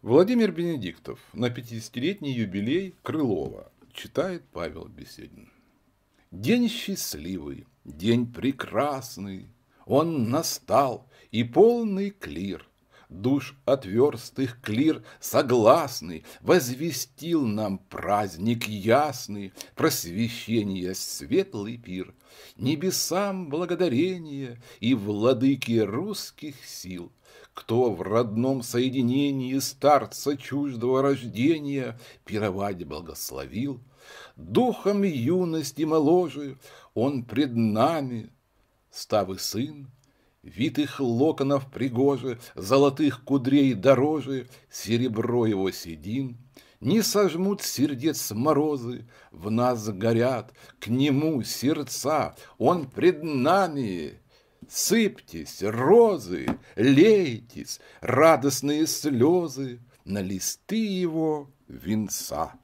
Владимир Бенедиктов на 50-летний юбилей Крылова читает Павел Беседин. День счастливый, день прекрасный, он настал, и полный клир. Душ отверстых клир согласный возвестил нам праздник ясный, просвещения светлый пир, небесам благодарение и владыке русских сил, кто в родном соединении старца чуждого рождения пировать благословил. Духом юности моложе он пред нами, ставы сын, витых локонов пригоже, золотых кудрей дороже, серебро его седин. Не сожмут сердец морозы, в нас горят к нему сердца, он пред нами. Сыпьтесь, розы, лейтесь, радостные слезы на листы его венца.